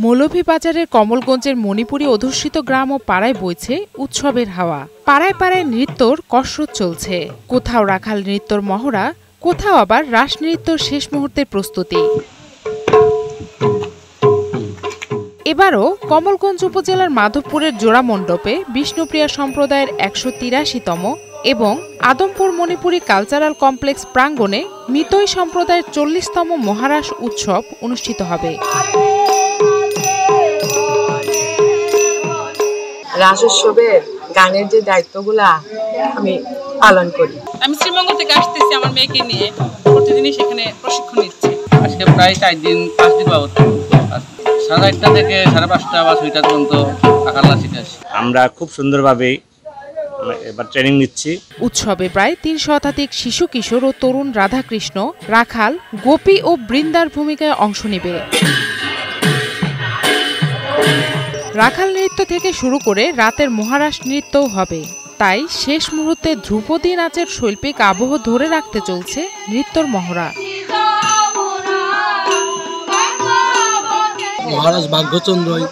মৌলভীবাজারের কমলগঞ্জের মণিপুরী অধ্যুষিত গ্রাম ও পাড়ায় বইছে উৎসবের হাওয়া। পাড়ায় পাড়ায় নৃত্যর কসরত চলছে। কোথাও রাখাল নৃত্যর মহড়া, কোথাও আবার রাস নৃত্যর শেষ মুহূর্তের প্রস্তুতি। এবারও কমলগঞ্জ উপজেলার মাধবপুরের জোড়া মণ্ডপে বিষ্ণুপ্রিয়া সম্প্রদায়ের ১৮৩তম এবং আদমপুর মণিপুরী কালচারাল কমপ্লেক্স প্রাঙ্গণে মিতই সম্প্রদায়ের ৪০তম মহারাস উৎসব অনুষ্ঠিত হবে। রাস উৎসবের গানের যে দায়িত্বগুলা আমি পালন করি। আমি শ্রীমঙ্গল থেকে আসতেছি আমার মেয়েকে নিয়ে, প্রতিদিনই সেখানে প্রশিক্ষণ নিচ্ছি। আজকে প্রায় 4 দিন 5 দিন বাবদ 8:30 থেকে 5:30 বা 6টা পর্যন্ত আকাল্লা শিখাচ্ছি। আমরা খুব সুন্দরভাবে এবার ট্রেনিং নিচ্ছি। উৎসবে প্রায় ৩ শতাধিক শিশু কিশোর ও তরুণ রাধাকৃষ্ণ, রাখাল, গোপী ও বৃন্দার ভূমিকায় অংশ নেবে। রাখাল নৃত্য থেকে শুরু করে রাতের মহারাস নৃত্যও হবে। তাই শেষ মুহূর্তে ধ্রুপদী নাচের শৈল্পিক আবহ ধরে রাখতে চলছে নৃত্যর মহড়া। মহারাজ ভাগ্যচন্দ্রই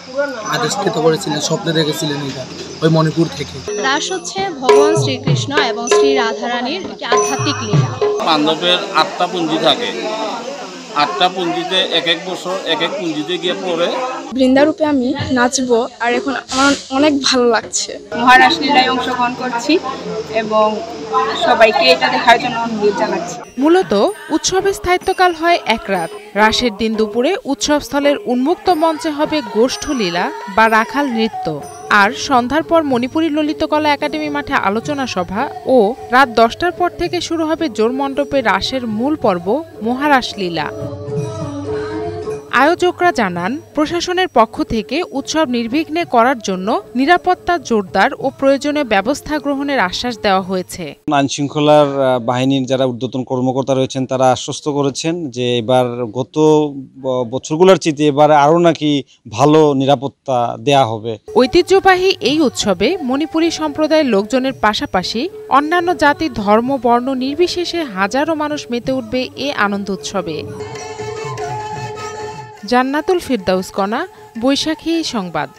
আবিষ্কৃত করেছিলেন, স্বপ্নে দেখেছিলেন এটা ওই মণিপুর থেকে। রাস হচ্ছে ভগবান শ্রীকৃষ্ণ এবং শ্রী রাধারানীর একটি আধ্যাত্মিক লীলা। পাণ্ডবের 8টা পুঞ্জি থাকে, 8টা পুঞ্জিতে এক এক বছর এক এক পুঞ্জিতে গিয়ে পড়ে। বৃন্দারূপে আমি নাচবো, আর এখন আমার অনেক ভালো লাগছে। মহারাস লীলায় অংশগ্রহণ করছি এবং সবাইকে এটা দেখার জন্য অনুরোধ জানাচ্ছি। মূলত উৎসবের স্থায়িত্বকাল হয় 1 রাত। রাসের দিন দুপুরে উৎসবস্থলের উন্মুক্ত মঞ্চে হবে গোষ্ঠ লীলা বা রাখাল নৃত্য, আর সন্ধ্যার পর মণিপুরী ললিতকলা একাডেমি মাঠে আলোচনা সভা ও রাত 10টার পর থেকে শুরু হবে জোর মণ্ডপে রাসের মূল পর্ব মহারাস লীলা। আয়োজকরা জানান, প্রশাসনের পক্ষ থেকে উৎসব নির্বিঘ্নে করার জন্য নিরাপত্তা জোরদার ও প্রয়োজনীয় ব্যবস্থা গ্রহণের আশ্বাস দেওয়া হয়েছে। আইন শৃঙ্খলার বাহিনীর যারা ঊর্ধ্বতন কর্মকর্তা রয়েছেন তারা আশ্বস্ত করেছেন যে এবার গত বছরগুলোর চেয়ে এবার আরও নাকি ভালো নিরাপত্তা দেয়া হবে। ঐতিহ্যবাহী এই উৎসবে মণিপুরী সম্প্রদায়ের লোকজনের পাশাপাশি অন্যান্য জাতি, ধর্ম, বর্ণ নির্বিশেষে হাজারো মানুষ মেতে উঠবে এ আনন্দ উৎসবে। জান্নাতুল ফিরদাউস কণা, বৈশাখী সংবাদ।